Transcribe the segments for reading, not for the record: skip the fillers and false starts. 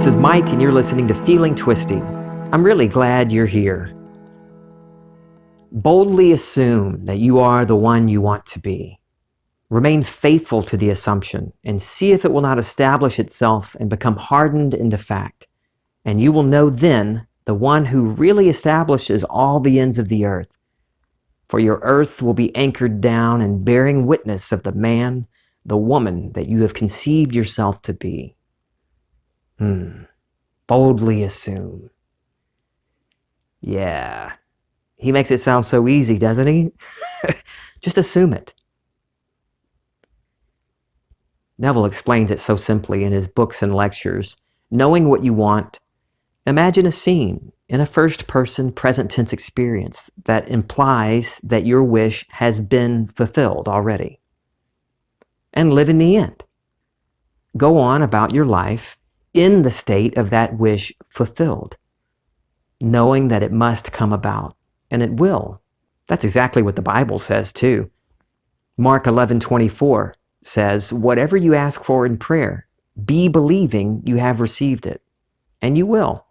This is Mike, and you're listening to Feeling Twisty. I'm really glad you're here. Boldly assume that you are the one you want to be. Remain faithful to the assumption and see if it will not establish itself and become hardened into fact. And you will know then the one who really establishes all the ends of the earth. For your earth will be anchored down and bearing witness of the man, the woman that you have conceived yourself to be. Boldly assume. Yeah. He makes it sound so easy, doesn't he? Just assume it. Neville explains it so simply in his books and lectures. Knowing what you want, imagine a scene in a first-person present tense experience that implies that your wish has been fulfilled already. And live in the end. Go on about your life in the state of that wish fulfilled, knowing that it must come about, and it will. That's exactly what the Bible says too. Mark 11:24 says, whatever you ask for in prayer, be believing you have received it, and you will.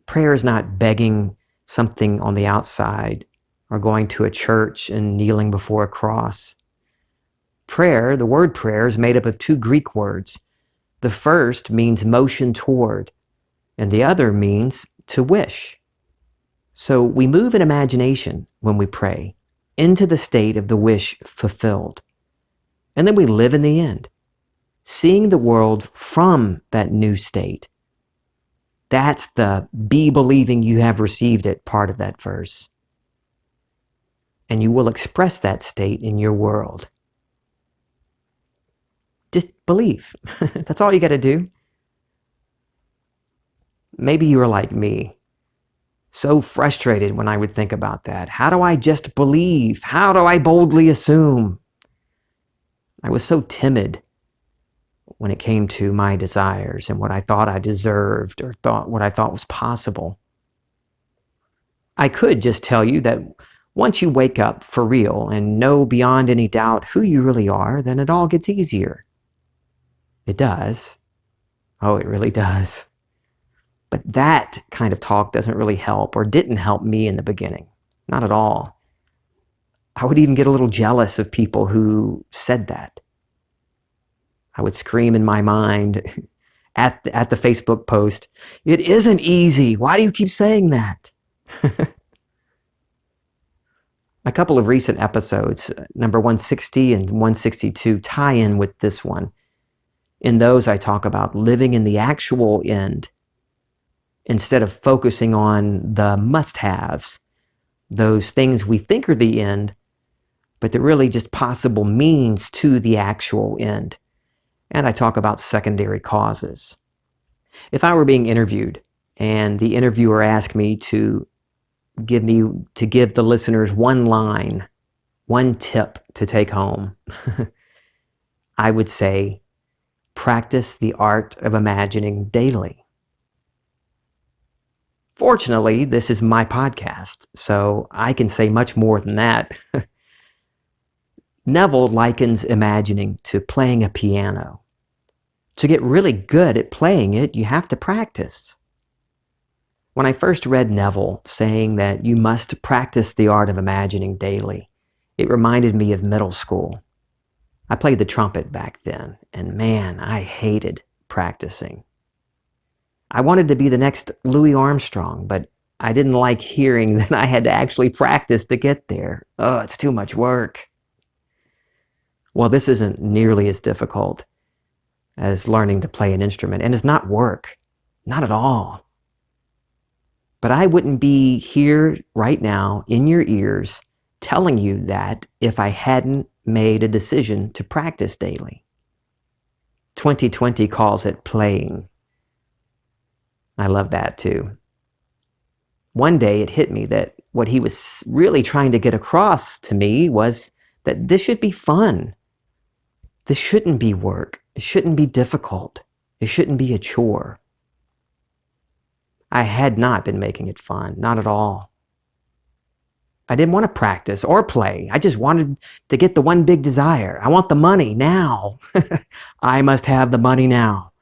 Prayer is not begging something on the outside or going to a church and kneeling before a cross. Prayer, the word prayer, is made up of two Greek words. The first means motion toward, and the other means to wish. So we move in imagination when we pray into the state of the wish fulfilled. And then we live in the end, seeing the world from that new state. That's the be believing you have received it part of that verse. And you will express that state in your world. Just believe. That's all you got to do. Maybe you are like me, so frustrated when I would think about that. How do I just believe? How do I boldly assume? I was so timid when it came to my desires and what I thought I deserved or what I thought was possible. I could just tell you that once you wake up for real and know beyond any doubt who you really are, then it all gets easier. It does. Oh, it really does. But that kind of talk doesn't really help, or didn't help me in the beginning. Not at all. I would even get a little jealous of people who said that. I would scream in my mind at the Facebook post, it isn't easy. Why do you keep saying that? A couple of recent episodes, number 160 and 162, tie in with this one. In those, I talk about living in the actual end instead of focusing on the must-haves, those things we think are the end, but they're really just possible means to the actual end. And I talk about secondary causes. If I were being interviewed and the interviewer asked me to give the listeners one line, one tip to take home, I would say, practice the art of imagining daily. Fortunately, this is my podcast, so I can say much more than that. Neville likens imagining to playing a piano. To get really good at playing it, you have to practice. When I first read Neville saying that you must practice the art of imagining daily, it reminded me of middle school. I played the trumpet back then, and man, I hated practicing. I wanted to be the next Louis Armstrong, but I didn't like hearing that I had to actually practice to get there. Oh, it's too much work. Well, this isn't nearly as difficult as learning to play an instrument, and it's not work. Not at all. But I wouldn't be here right now in your ears telling you that if I hadn't made a decision to practice daily. 2020 calls it playing. I love that too. One day it hit me that what he was really trying to get across to me was that this should be fun. This shouldn't be work. It shouldn't be difficult. It shouldn't be a chore. I had not been making it fun, not at all. I didn't want to practice or play. I just wanted to get the one big desire. I want the money now. I must have the money now.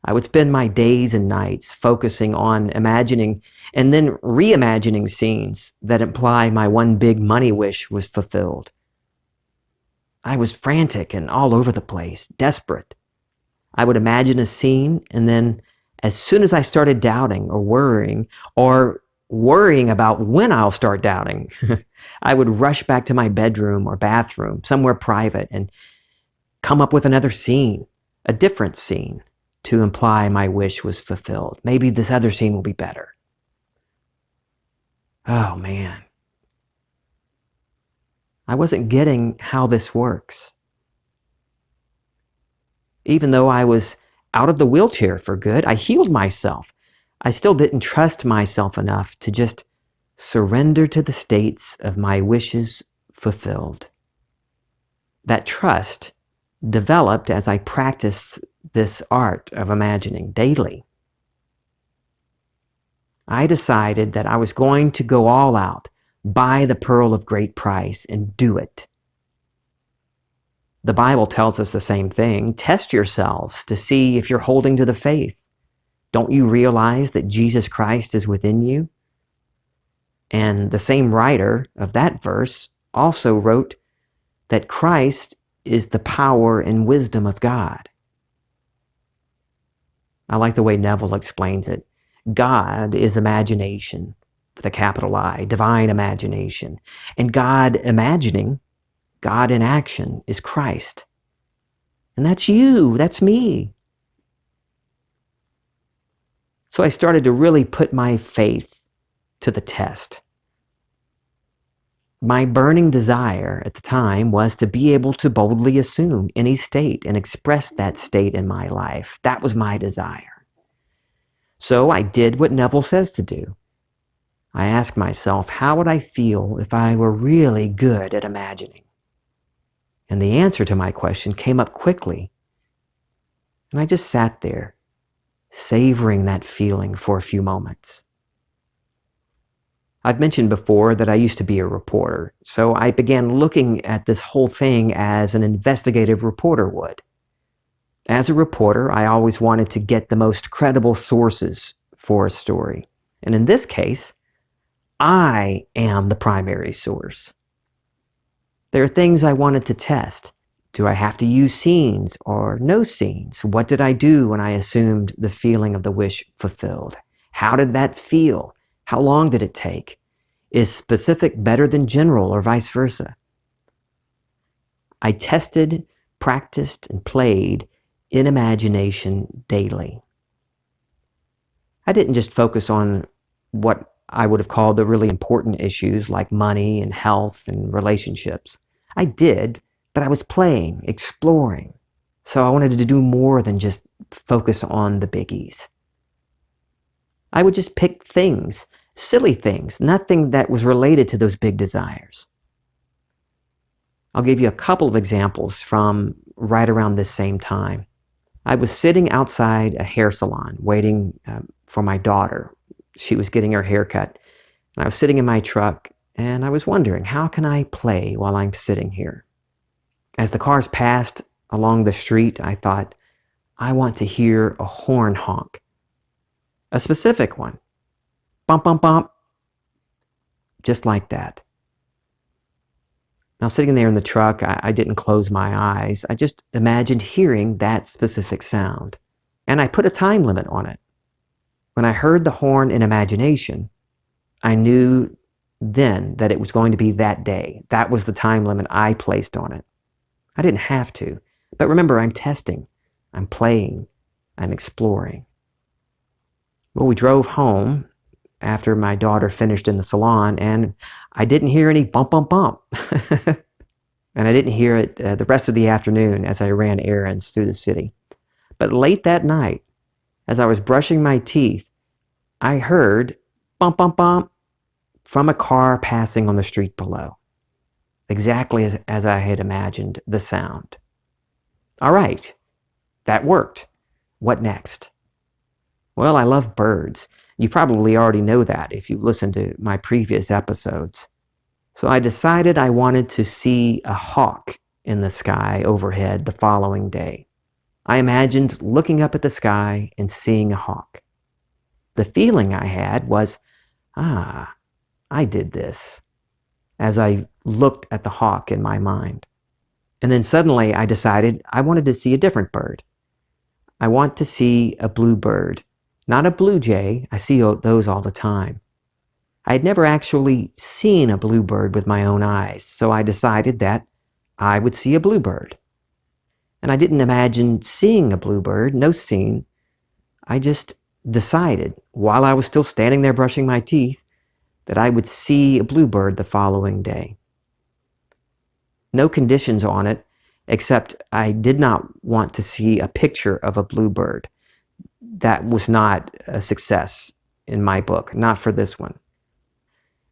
I would spend my days and nights focusing on imagining and then reimagining scenes that imply my one big money wish was fulfilled. I was frantic and all over the place, desperate. I would imagine a scene, and then as soon as I started doubting or worrying about when I'll start doubting, I would rush back to my bedroom or bathroom, somewhere private, and come up with another scene, a different scene, to imply my wish was fulfilled. Maybe this other scene will be better. Oh, man. I wasn't getting how this works. Even though I was out of the wheelchair for good, I healed myself. I still didn't trust myself enough to just surrender to the states of my wishes fulfilled. That trust developed as I practiced this art of imagining daily. I decided that I was going to go all out, buy the pearl of great price, and do it. The Bible tells us the same thing. Test yourselves to see if you're holding to the faith. Don't you realize that Jesus Christ is within you? And the same writer of that verse also wrote that Christ is the power and wisdom of God. I like the way Neville explains it. God is imagination, with a capital I, divine imagination. And God imagining, God in action, is Christ. And that's you, that's me. So I started to really put my faith to the test. My burning desire at the time was to be able to boldly assume any state and express that state in my life. That was my desire. So I did what Neville says to do. I asked myself, how would I feel if I were really good at imagining? And the answer to my question came up quickly. And I just sat there, savoring that feeling for a few moments. I've mentioned before that I used to be a reporter, so I began looking at this whole thing as an investigative reporter would. As a reporter, I always wanted to get the most credible sources for a story. And in this case, I am the primary source. There are things I wanted to test. Do I have to use scenes or no scenes? What did I do when I assumed the feeling of the wish fulfilled? How did that feel? How long did it take? Is specific better than general or vice versa? I tested, practiced, and played in imagination daily. I didn't just focus on what I would have called the really important issues like money and health and relationships. I did, but I was playing, exploring. So I wanted to do more than just focus on the biggies. I would just pick things, silly things, nothing that was related to those big desires. I'll give you a couple of examples from right around this same time. I was sitting outside a hair salon waiting for my daughter. She was getting her hair cut. And I was sitting in my truck and I was wondering, how can I play while I'm sitting here? As the cars passed along the street, I thought, I want to hear a horn honk. A specific one. Bump, bump, bump. Just like that. Now, sitting there in the truck, I didn't close my eyes. I just imagined hearing that specific sound. And I put a time limit on it. When I heard the horn in imagination, I knew then that it was going to be that day. That was the time limit I placed on it. I didn't have to. But remember, I'm testing. I'm playing. I'm exploring. Well, we drove home after my daughter finished in the salon, and I didn't hear any bump, bump, bump. And I didn't hear it the rest of the afternoon as I ran errands through the city. But late that night, as I was brushing my teeth, I heard bump, bump, bump from a car passing on the street below. Exactly as I had imagined the sound. All right, that worked. What next? Well, I love birds. You probably already know that if you've listened to my previous episodes. So I decided I wanted to see a hawk in the sky overhead the following day. I imagined looking up at the sky and seeing a hawk. The feeling I had was, I did this, as I looked at the hawk in my mind. And then suddenly I decided I wanted to see a different bird. I want to see a blue bird, not a blue jay. I see those all the time. I had never actually seen a bluebird with my own eyes, so I decided that I would see a bluebird. And I didn't imagine seeing a bluebird, no scene. I just decided, while I was still standing there brushing my teeth, that I would see a bluebird the following day. No conditions on it, except I did not want to see a picture of a bluebird. That was not a success in my book, not for this one.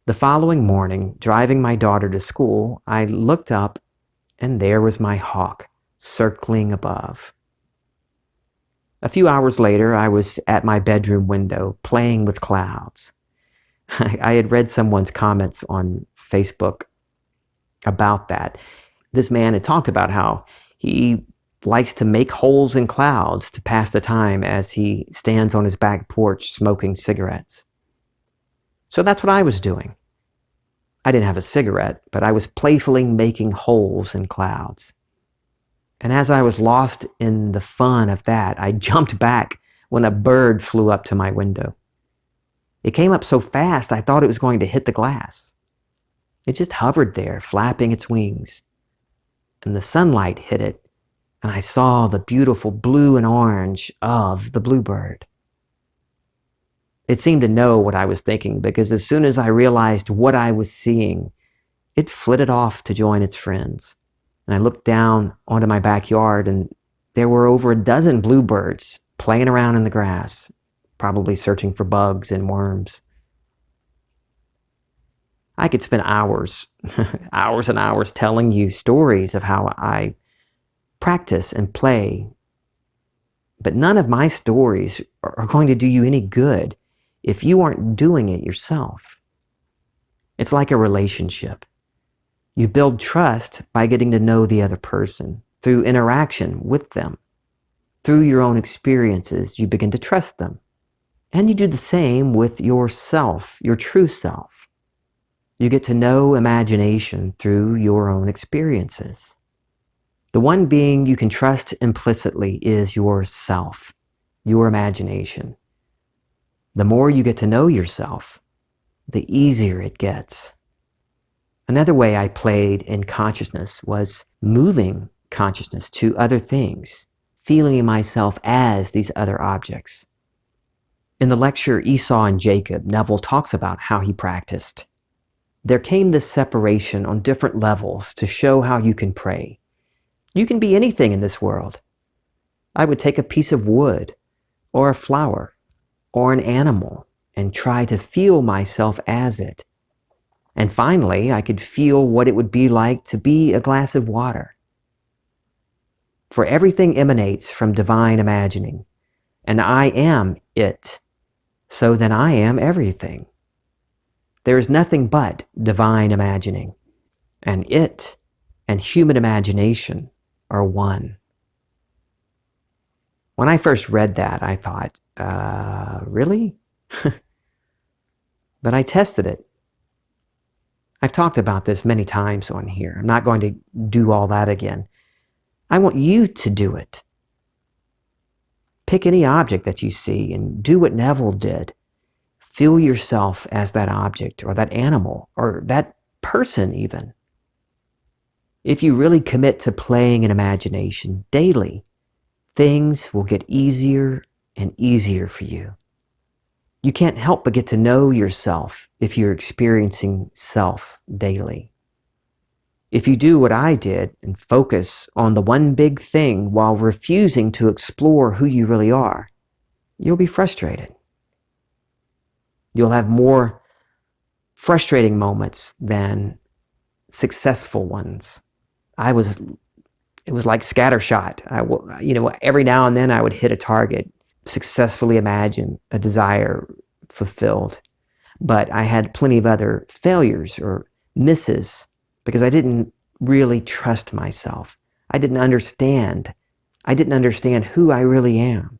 The following morning, driving my daughter to school, I looked up and there was my hawk circling above. A few hours later, I was at my bedroom window playing with clouds. I had read someone's comments on Facebook about that. This man had talked about how he likes to make holes in clouds to pass the time as he stands on his back porch smoking cigarettes. So that's what I was doing. I didn't have a cigarette, but I was playfully making holes in clouds. And as I was lost in the fun of that, I jumped back when a bird flew up to my window. It came up so fast I thought it was going to hit the glass. It just hovered there, flapping its wings. And the sunlight hit it, and I saw the beautiful blue and orange of the bluebird. It seemed to know what I was thinking, because as soon as I realized what I was seeing, it flitted off to join its friends. And I looked down onto my backyard, and there were over a dozen bluebirds playing around in the grass, probably searching for bugs and worms. I could spend hours, hours and hours telling you stories of how I practice and play, but none of my stories are going to do you any good if you aren't doing it yourself. It's like a relationship. You build trust by getting to know the other person through interaction with them. Through your own experiences, you begin to trust them. And you do the same with yourself, your true self. You get to know imagination through your own experiences. The one being you can trust implicitly is yourself, your imagination. The more you get to know yourself, the easier it gets. Another way I played in consciousness was moving consciousness to other things, feeling myself as these other objects. In the lecture Esau and Jacob, Neville talks about how he practiced. There came this separation on different levels to show how you can pray. You can be anything in this world. I would take a piece of wood or a flower or an animal and try to feel myself as it. And finally, I could feel what it would be like to be a glass of water. For everything emanates from divine imagining, and I am it, so then I am everything. There is nothing but divine imagining, and it and human imagination are one. When I first read that, I thought, really? But I tested it. I've talked about this many times on here. I'm not going to do all that again. I want you to do it. Pick any object that you see and do what Neville did. Feel yourself as that object or that animal or that person even. If you really commit to playing in imagination daily, things will get easier and easier for you. You can't help but get to know yourself if you're experiencing self daily. If you do what I did and focus on the one big thing while refusing to explore who you really are, you'll be frustrated. You'll have more frustrating moments than successful ones. It was like scattershot. Every now and then I would hit a target, successfully imagine a desire fulfilled. But I had plenty of other failures or misses because I didn't really trust myself. I didn't understand I didn't understand who I really am.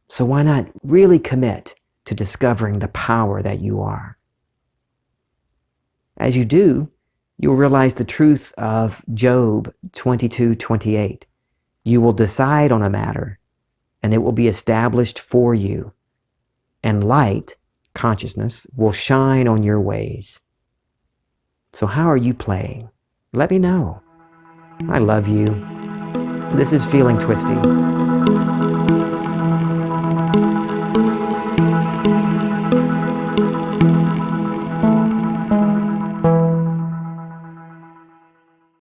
So why not really commit to discovering the power that you are? As you do, you'll realize the truth of Job 22:28. You will decide on a matter, and it will be established for you, and light, consciousness, will shine on your ways. So how are you playing? Let me know. I love you. This is Feeling Twisty.